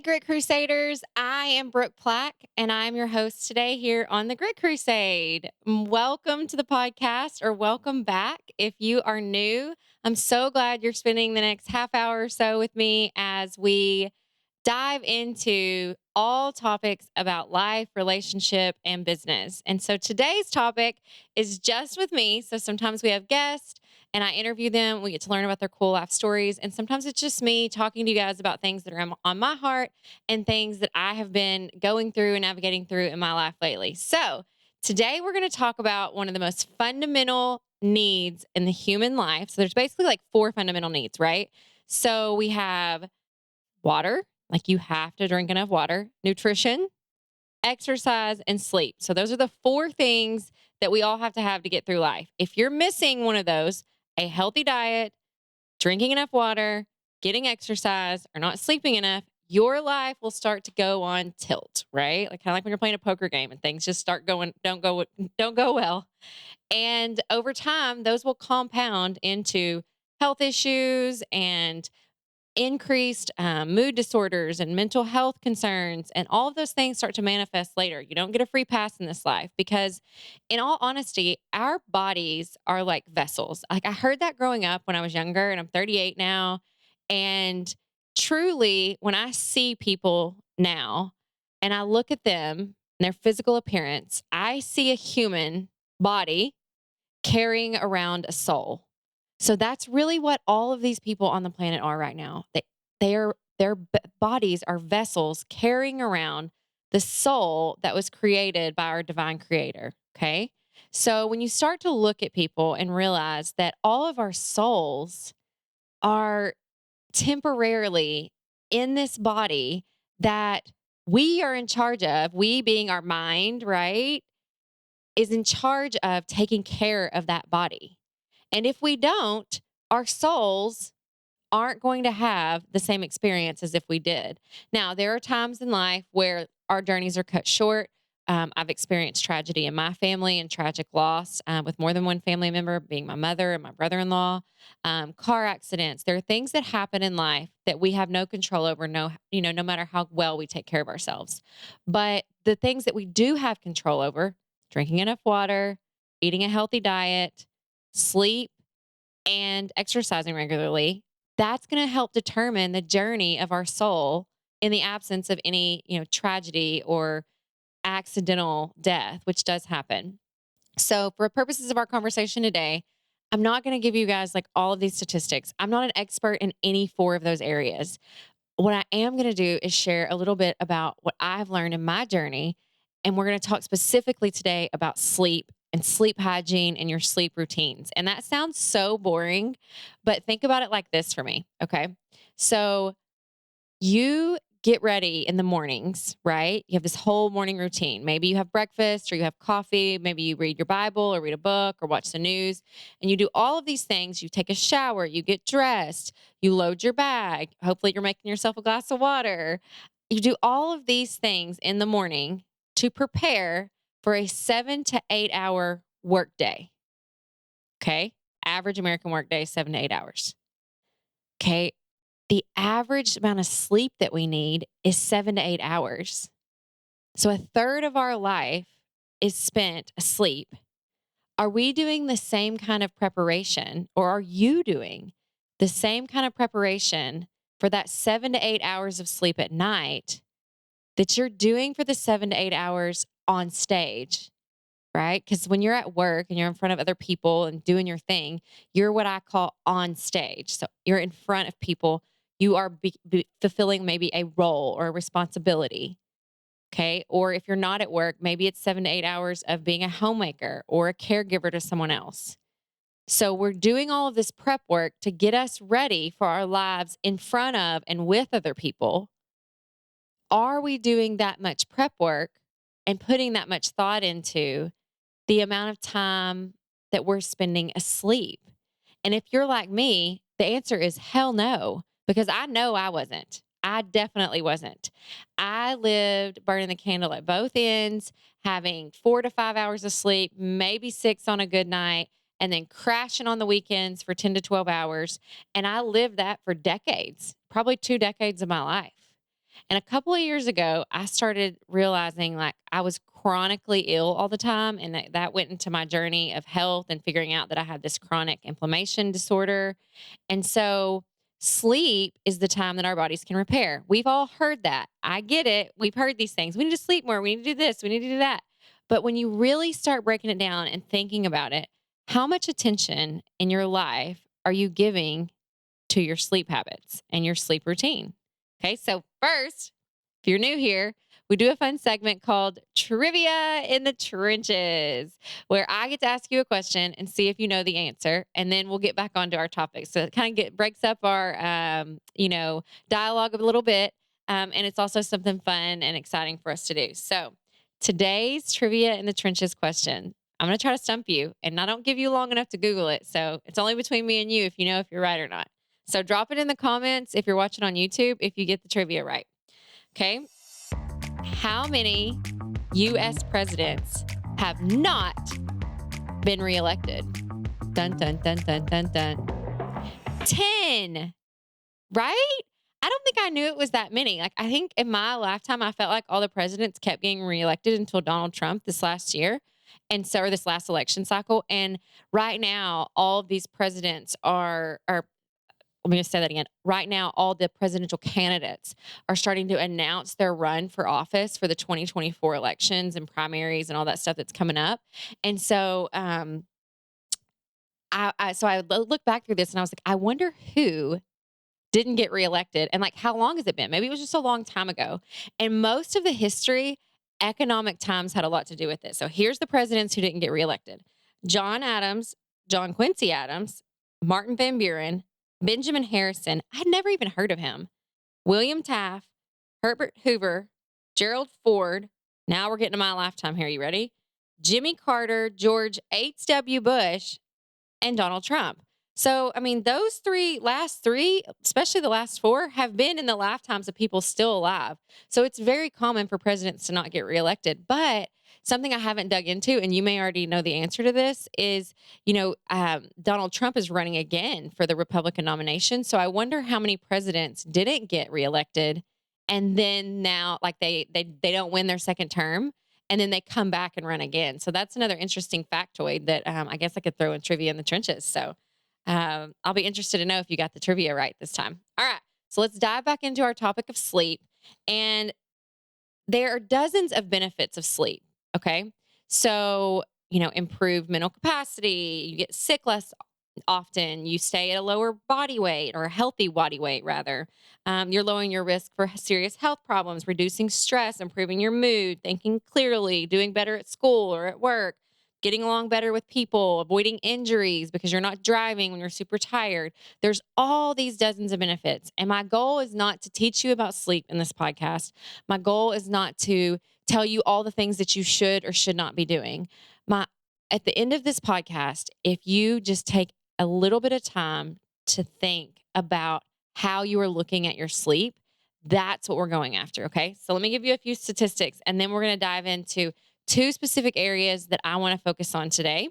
Hey, Grit Crusaders. I am Brooke Plack, and I'm your host today here on the Grit Crusade. Welcome to the podcast, or welcome back if you are new. I'm so glad you're spending the next half hour or so with me as we dive into all topics about life, relationship, and business. And so today's topic is just with me. So sometimes we have guests and I interview them. We get to learn about their cool life stories. And sometimes it's just me talking to you guys about things that are on my heart and things that I have been going through and navigating through in my life lately. So today we're going to talk about one of the most fundamental needs in the human life. So there's basically like four fundamental needs, right? So we have water, like you have to drink enough water, nutrition, exercise, and sleep. So those are the four things that we all have to get through life. If you're missing one of those, a healthy diet, drinking enough water, getting exercise, or not sleeping enough, your life will start to go on tilt, right? Like kind of like when you're playing a poker game and things just start going, don't go well. And over time, those will compound into health issues and increased mood disorders and mental health concerns, and all of those things start to manifest later. You don't get a free pass in this life because, in all honesty, our bodies are like vessels. Like I heard that growing up when I was younger, and I'm 38 now. And truly, when I see people now and I look at them and their physical appearance, I see a human body carrying around a soul. So that's really what all of these people on the planet are right now. Their bodies are vessels carrying around the soul that was created by our divine creator. Okay. So when you start to look at people and realize that all of our souls are temporarily in this body that we are in charge of, we being our mind, right, is in charge of taking care of that body. And if we don't, our souls aren't going to have the same experience as if we did. Now, there are times in life where our journeys are cut short. I've experienced tragedy in my family and tragic loss with more than one family member, being my mother and my brother in law, car accidents. There are things that happen in life that we have no control over, no matter how well we take care of ourselves. But the things that we do have control over, drinking enough water, eating a healthy diet, sleep, and exercising regularly, that's going to help determine the journey of our soul in the absence of any, tragedy or accidental death, which does happen. So, for purposes of our conversation today, I'm not going to give you guys like all of these statistics. I'm not an expert in any four of those areas. What I am going to do is share a little bit about what I've learned in my journey. And we're going to talk specifically today about sleep and sleep hygiene and your sleep routines. And that sounds so boring, but think about it like this for me. Okay. So you get ready in the mornings, right? You have this whole morning routine. Maybe you have breakfast or you have coffee. Maybe you read your Bible or read a book or watch the news. And you do all of these things. You take a shower, you get dressed, you load your bag. Hopefully, you're making yourself a glass of water. You do all of these things in the morning to prepare for a 7 to 8 hour workday. Okay. Average American workday is 7 to 8 hours. Okay. The average amount of sleep that we need is 7 to 8 hours. So a third of our life is spent asleep. Are we doing the same kind of preparation, or are you doing the same kind of preparation for that 7 to 8 hours of sleep at night that you're doing for the 7 to 8 hours on stage? Right? Because when you're at work and you're in front of other people and doing your thing, you're what I call on stage. So you're in front of people. You are fulfilling maybe a role or a responsibility. Okay. Or if you're not at work, maybe it's 7 to 8 hours of being a homemaker or a caregiver to someone else. So we're doing all of this prep work to get us ready for our lives in front of and with other people. Are we doing that much prep work and putting that much thought into the amount of time that we're spending asleep? And if you're like me, the answer is hell no, because I know I wasn't. I definitely wasn't. I lived burning the candle at both ends, having 4 to 5 hours of sleep, maybe six on a good night, and then crashing on the weekends for 10 to 12 hours. And I lived that for decades, probably 2 decades of my life. And a couple of years ago, I started realizing like I was chronically ill all the time. And that went into my journey of health and figuring out that I had this chronic inflammation disorder. And so sleep is the time that our bodies can repair. We've all heard that. I get it. We've heard these things. We need to sleep more. We need to do this. We need to do that. But when you really start breaking it down and thinking about it, how much attention in your life are you giving to your sleep habits and your sleep routine? Okay, so first, if you're new here, we do a fun segment called Trivia in the Trenches, where I get to ask you a question and see if you know the answer, and then we'll get back onto our topic. So it kind of breaks up our, dialogue a little bit, and it's also something fun and exciting for us to do. So today's Trivia in the Trenches question. I'm going to try to stump you, and I don't give you long enough to Google it. So it's only between me and you if you know if you're right or not. So drop it in the comments if you're watching on YouTube if you get the trivia right. Okay. How many US presidents have not been reelected? Dun, dun, dun, dun, dun, dun. 10, right? I don't think I knew it was that many. Like, I think in my lifetime, I felt like all the presidents kept getting reelected until Donald Trump this last year. And so, or this last election cycle. And right now, all of these presidents are let me just say that again. Right now, all the presidential candidates are starting to announce their run for office for the 2024 elections and primaries and all that stuff that's coming up. And so, I look back through this and I was like, I wonder who didn't get reelected and like how long has it been? Maybe it was just a long time ago. And most of the history, economic times had a lot to do with it. So here's the presidents who didn't get reelected: John Adams, John Quincy Adams, Martin Van Buren, Benjamin Harrison. I'd never even heard of him. William Taft, Herbert Hoover, Gerald Ford. Now we're getting to my lifetime here. You ready? Jimmy Carter, George H.W. Bush, and Donald Trump. So, I mean, those last three, especially the last four, have been in the lifetimes of people still alive. So it's very common for presidents to not get reelected. But something I haven't dug into, and you may already know the answer to this, is Donald Trump is running again for the Republican nomination. So I wonder how many presidents didn't get reelected, and then now, like they don't win their second term, and then they come back and run again. So that's another interesting factoid that I guess I could throw in Trivia in the Trenches. So I'll be interested to know if you got the trivia right this time. All right. So let's dive back into our topic of sleep. And there are dozens of benefits of sleep. Okay. So, improved mental capacity, you get sick less often, you stay at a lower body weight or a healthy body weight, rather. You're lowering your risk for serious health problems, reducing stress, improving your mood, thinking clearly, doing better at school or at work, getting along better with people, avoiding injuries because you're not driving when you're super tired. There's all these dozens of benefits. And my goal is not to teach you about sleep in this podcast. My goal is not to tell you all the things that you should or should not be doing. At the end of this podcast, if you just take a little bit of time to think about how you are looking at your sleep, that's what we're going after. Okay. So let me give you a few statistics and then we're going to dive into two specific areas that I want to focus on today.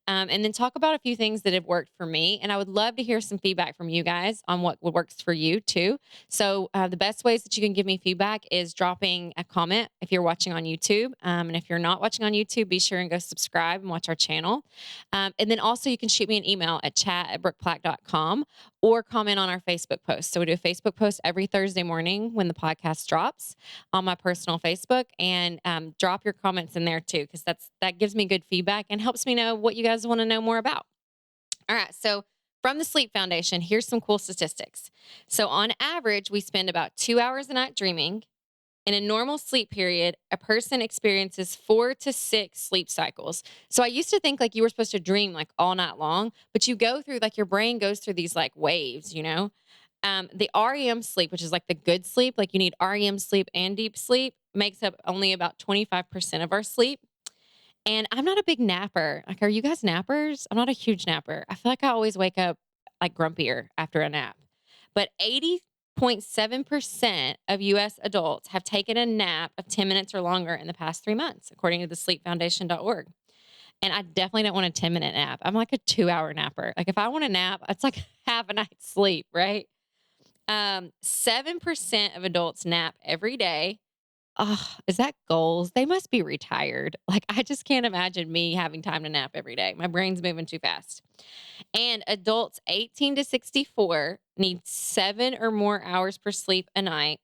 And then talk about a few things that have worked for me. And I would love to hear some feedback from you guys on what works for you too. So the best ways that you can give me feedback is dropping a comment if you're watching on YouTube. And if you're not watching on YouTube, be sure and go subscribe and watch our channel. And then also you can shoot me an email at chat@brookeplack.com or comment on our Facebook post. So we do a Facebook post every Thursday morning when the podcast drops on my personal Facebook, and drop your comments in there too, because that gives me good feedback and helps me know what you guys want to know more about. All right. So from the Sleep Foundation, here's some cool statistics. So on average, we spend about 2 hours a night dreaming. In a normal sleep period, a person experiences 4 to 6 sleep cycles. So I used to think like you were supposed to dream like all night long, but you go through like your brain goes through these like waves, The REM sleep, which is like the good sleep, like you need REM sleep and deep sleep, makes up only about 25% of our sleep. And I'm not a big napper. Like, are you guys nappers? I'm not a huge napper. I feel like I always wake up like grumpier after a nap. But 80.7% of US adults have taken a nap of 10 minutes or longer in the past 3 months, according to the sleepfoundation.org. And I definitely don't want a 10-minute nap. I'm like a 2-hour napper. Like if I want a nap, it's like half a night's sleep, right? 7% of adults nap every day. Oh, is that goals? They must be retired. Like, I just can't imagine me having time to nap every day. My brain's moving too fast. And adults 18 to 64 need 7 or more hours per sleep a night.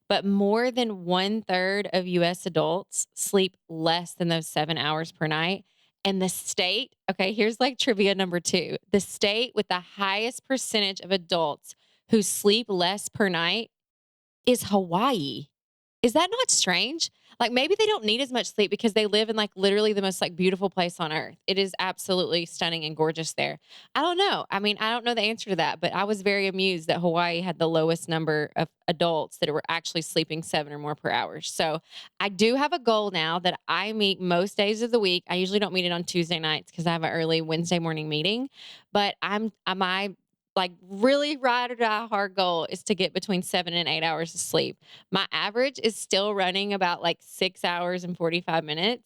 But more than one third of US adults sleep less than those 7 hours per night. And the state, okay, here's like trivia number two, the state with the highest percentage of adults who sleep less per night is Hawaii. Is that not strange? Like, maybe they don't need as much sleep because they live in like literally the most like beautiful place on earth. It is absolutely stunning and gorgeous there. I don't know. I mean, I don't know the answer to that, but I was very amused that Hawaii had the lowest number of adults that were actually sleeping 7 or more per hour. So I do have a goal now that I meet most days of the week. I usually don't meet it on Tuesday nights because I have an early Wednesday morning meeting, but my like really ride or die hard goal is to get between 7 and 8 hours of sleep. My average is still running about like 6 hours and 45 minutes.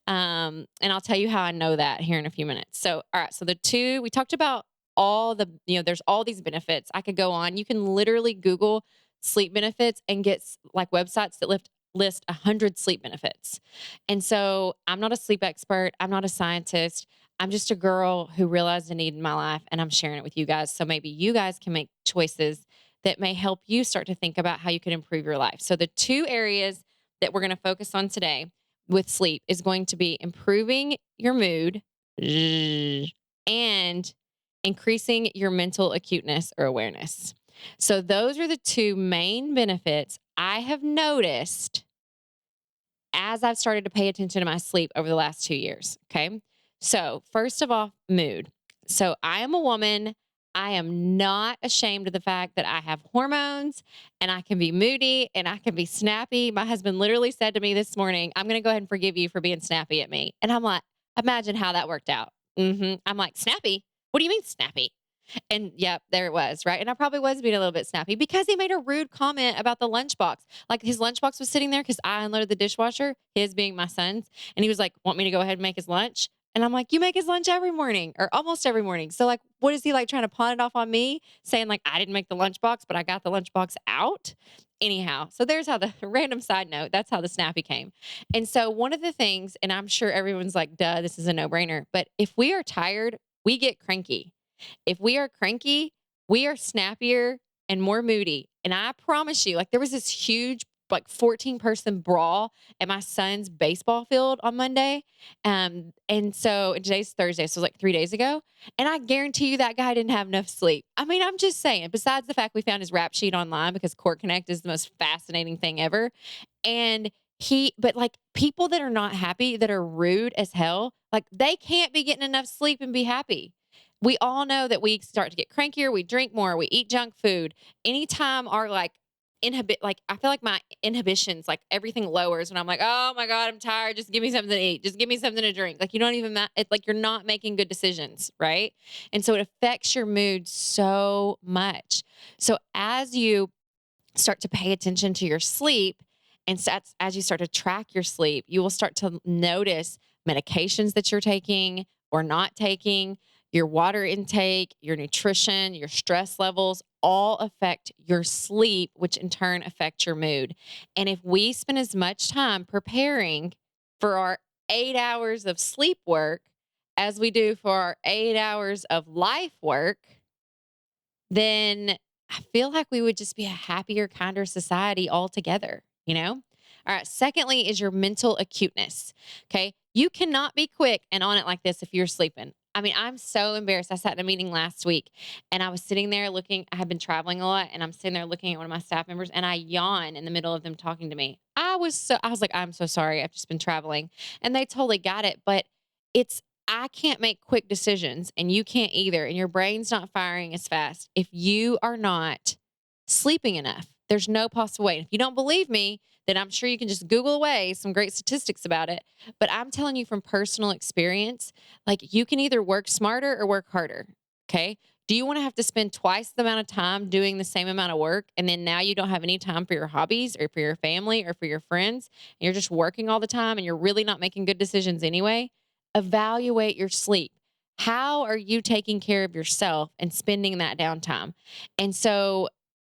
And I'll tell you how I know that here in a few minutes. So, all right. So, the two, we talked about all the, there's all these benefits. I could go on. You can literally Google sleep benefits and get like websites that list 100 sleep benefits. And so, I'm not a sleep expert, I'm not a scientist. I'm just a girl who realized a need in my life and I'm sharing it with you guys. So maybe you guys can make choices that may help you start to think about how you can improve your life. So the two areas that we're going to focus on today with sleep is going to be improving your mood and increasing your mental acuteness or awareness. So those are the two main benefits I have noticed as I've started to pay attention to my sleep over the last 2 years. Okay. So, first of all, mood. So, I am a woman. I am not ashamed of the fact that I have hormones and I can be moody and I can be snappy. My husband literally said to me this morning, I'm going to go ahead and forgive you for being snappy at me. And I'm like, imagine how that worked out. I'm like, snappy? What do you mean snappy? And yep, there it was, right? And I probably was being a little bit snappy because he made a rude comment about the lunchbox. Like his lunchbox was sitting there because I unloaded the dishwasher, his being my son's. And he was like, want me to go ahead and make his lunch? And I'm like, you make his lunch every morning or almost every morning. So, like, what is he like trying to pawn it off on me, saying, like, I didn't make the lunchbox, but I got the lunchbox out? Anyhow, so there's how the random side note, that's how the snappy came. And so, one of the things, and I'm sure everyone's like, duh, this is a no brainer, but if we are tired, we get cranky. If we are cranky, we are snappier and more moody. And I promise you, like there was this huge, like 14-person brawl at my son's baseball field on Monday. And today's Thursday, so it was like 3 days ago. And I guarantee you that guy didn't have enough sleep. I mean, I'm just saying, besides the fact we found his rap sheet online because Court Connect is the most fascinating thing ever. And but like people that are not happy, that are rude as hell, like they can't be getting enough sleep and be happy. We all know that we start to get crankier, we drink more, we eat junk food. Anytime our like like I feel like my inhibitions, like everything lowers when I'm like, oh my God, I'm tired. Just give me something to eat. Just give me something to drink. Like you don't even it's like you're not making good decisions, right? And so it affects your mood so much. So as you start to pay attention to your sleep and as you start to track your sleep, you will start to notice medications that you're taking or not taking, your water intake, your nutrition, your stress levels all affect your sleep, which in turn affect your mood. And if we spend as much time preparing for our 8 hours of sleep work as we do for our 8 hours of life work, then I feel like we would just be a happier, kinder society altogether, you know? All right. Secondly, is your mental acuteness. Okay. You cannot be quick and on it like this if you're sleeping. I mean, I'm so embarrassed. I sat in a meeting last week and I was sitting there looking, I had been traveling a lot and I'm sitting there looking at one of my staff members and I yawn in the middle of them talking to me. I was like, I'm so sorry. I've just been traveling. And they totally got it. But it's, I can't make quick decisions and you can't either. And your brain's not firing as fast if you are not sleeping enough. There's no possible way. If you don't believe me, then I'm sure you can just Google away some great statistics about it. But I'm telling you from personal experience, like you can either work smarter or work harder. Okay. Do you want to have to spend twice the amount of time doing the same amount of work? And then now you don't have any time for your hobbies or for your family or for your friends. And you're just working all the time and you're really not making good decisions anyway. Evaluate your sleep. How are you taking care of yourself and spending that downtime? And so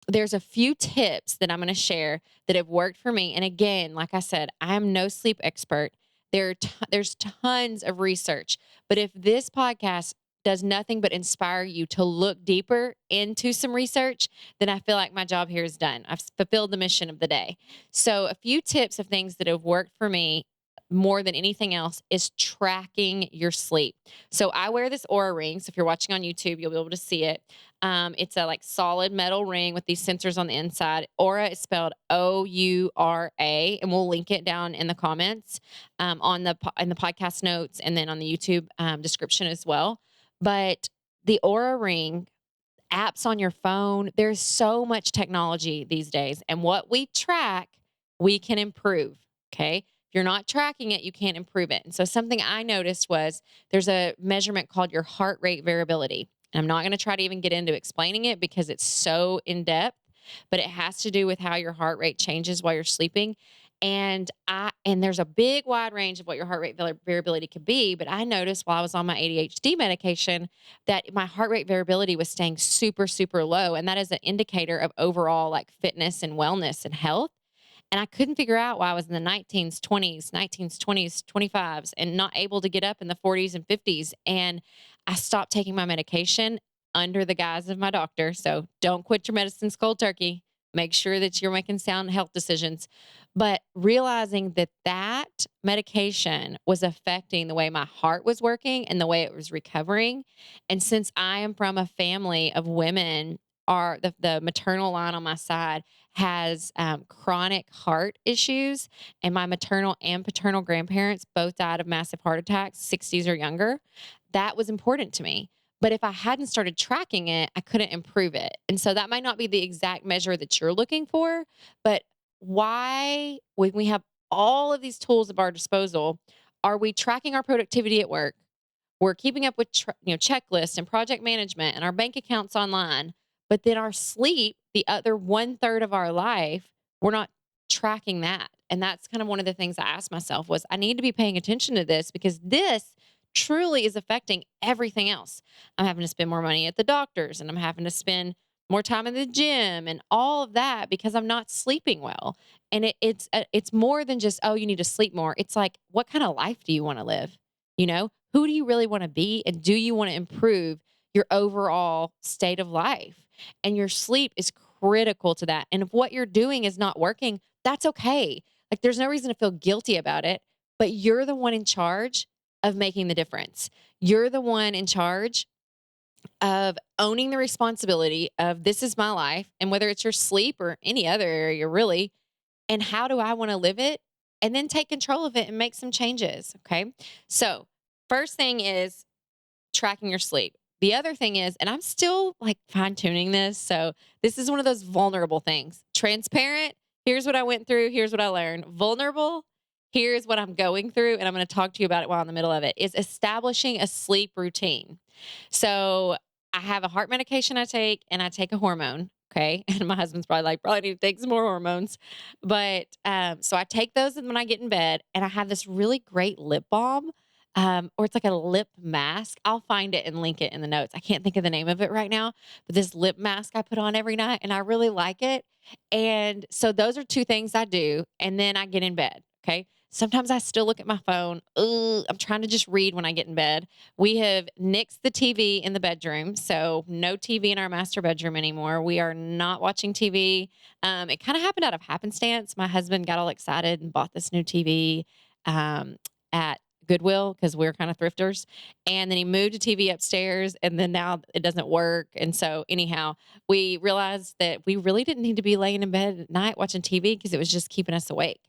there's a few tips that I'm going to share that have worked for me. And again, like I said, I'm no sleep expert. There's tons of research, but if this podcast does nothing but inspire you to look deeper into some research, then I feel like my job here is done. I've fulfilled the mission of the day. So, a few tips of things that have worked for me more than anything else is tracking your sleep. So, I wear this Aura ring. So, if you're watching on YouTube, you'll be able to see it. It's a like solid metal ring with these sensors on the inside. Aura is spelled Oura, and we'll link it down in the comments on the in the podcast notes and then on the YouTube description as well. But the Aura ring apps on your phone. There's so much technology these days. And what we track, we can improve. Okay. If you're not tracking it, you can't improve it. And so something I noticed was there's a measurement called your heart rate variability. And I'm not going to try to even get into explaining it because it's so in depth, but it has to do with how your heart rate changes while you're sleeping. And there's a big wide range of what your heart rate variability could be. But I noticed while I was on my ADHD medication that my heart rate variability was staying super, super low. And that is an indicator of overall like fitness and wellness and health. And I couldn't figure out why I was in the 19s, 20s, 19s, 20s, 25s, and not able to get up in the 40s and 50s. And I stopped taking my medication under the guise of my doctor. So don't quit your medicines cold turkey. Make sure that you're making sound health decisions. But realizing that that medication was affecting the way my heart was working and the way it was recovering. And since I am from a family of women, are the maternal line on my side has chronic heart issues, and my maternal and paternal grandparents both died of massive heart attacks, 60s or younger. That was important to me. But if I hadn't started tracking it, I couldn't improve it. And so that might not be the exact measure that you're looking for, but why, when we have all of these tools at our disposal, are we tracking our productivity at work? We're keeping up with checklists and project management and our bank accounts online, but then our sleep, the other one third of our life, we're not tracking that. And that's kind of one of the things I asked myself was I need to be paying attention to this because this truly is affecting everything else. I'm having to spend more money at the doctors and I'm having to spend more time in the gym and all of that because I'm not sleeping well. And it's more than just, oh, you need to sleep more. It's like, what kind of life do you want to live? Who do you really want to be? And do you want to improve your overall state of life? And your sleep is critical to that. And if what you're doing is not working, that's okay. Like there's no reason to feel guilty about it, but you're the one in charge of making the difference. You're the one in charge of owning the responsibility of this is my life. And whether it's your sleep or any other area, really, and how do I want to live it? And then take control of it and make some changes. Okay. So, first thing is tracking your sleep. The other thing is, and I'm still like fine tuning this. So, this is one of those vulnerable things. Transparent, here's what I went through, here's what I learned. Vulnerable, here's what I'm going through. And I'm going to talk to you about it while in the middle of it is establishing a sleep routine. So, I have a heart medication I take, and I take a hormone. Okay. And my husband's probably like, probably need to take some more hormones. But so I take those when I get in bed, and I have this really great lip balm, or it's like a lip mask. I'll find it and link it in the notes. I can't think of the name of it right now, but this lip mask I put on every night, and I really like it. And so those are two things I do. And then I get in bed. Okay. Sometimes I still look at my phone. Ugh, I'm trying to just read when I get in bed. We have nixed the TV in the bedroom. So no TV in our master bedroom anymore. We are not watching TV. It kind of happened out of happenstance. My husband got all excited and bought this new TV at Goodwill because we're kind of thrifters. And then he moved a TV upstairs, and then now it doesn't work. And so, anyhow, we realized that we really didn't need to be laying in bed at night watching TV because it was just keeping us awake.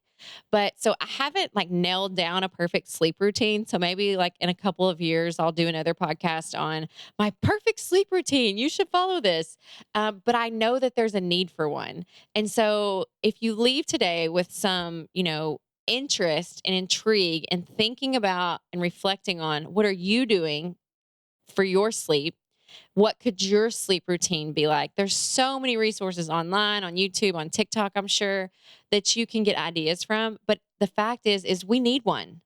But so I haven't like nailed down a perfect sleep routine. So maybe like in a couple of years, I'll do another podcast on my perfect sleep routine. You should follow this. But I know that there's a need for one. And so if you leave today with some, interest and intrigue and thinking about and reflecting on what are you doing for your sleep, what could your sleep routine be like? There's so many resources online, on YouTube, on TikTok, I'm sure that you can get ideas from. But the fact is we need one.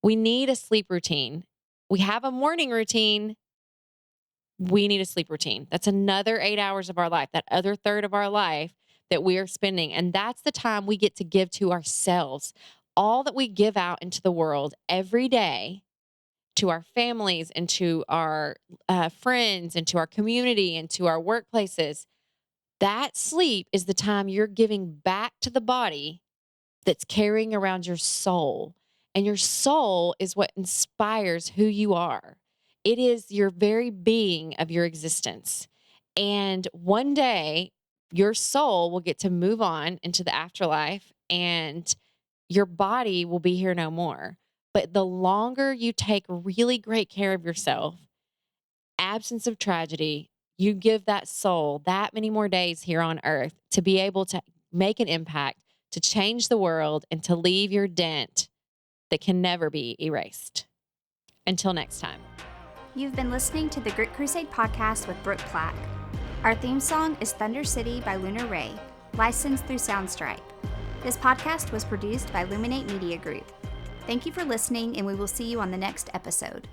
We need a sleep routine. We have a morning routine, we need a sleep routine. That's another 8 hours of our life, that other third of our life that we are spending. And that's the time we get to give to ourselves. All that we give out into the world every day, to our families and to our friends and to our community and to our workplaces, that sleep is the time you're giving back to the body that's carrying around your soul. And your soul is what inspires who you are. It is your very being of your existence. And one day, your soul will get to move on into the afterlife and your body will be here no more. But the longer you take really great care of yourself, absence of tragedy, you give that soul that many more days here on earth to be able to make an impact, to change the world, and to leave your dent that can never be erased. Until next time. You've been listening to the Grit Crusade podcast with Brooke Plack. Our theme song is Thunder City by Lunar Ray, licensed through Soundstripe. This podcast was produced by Luminate Media Group. Thank you for listening, and we will see you on the next episode.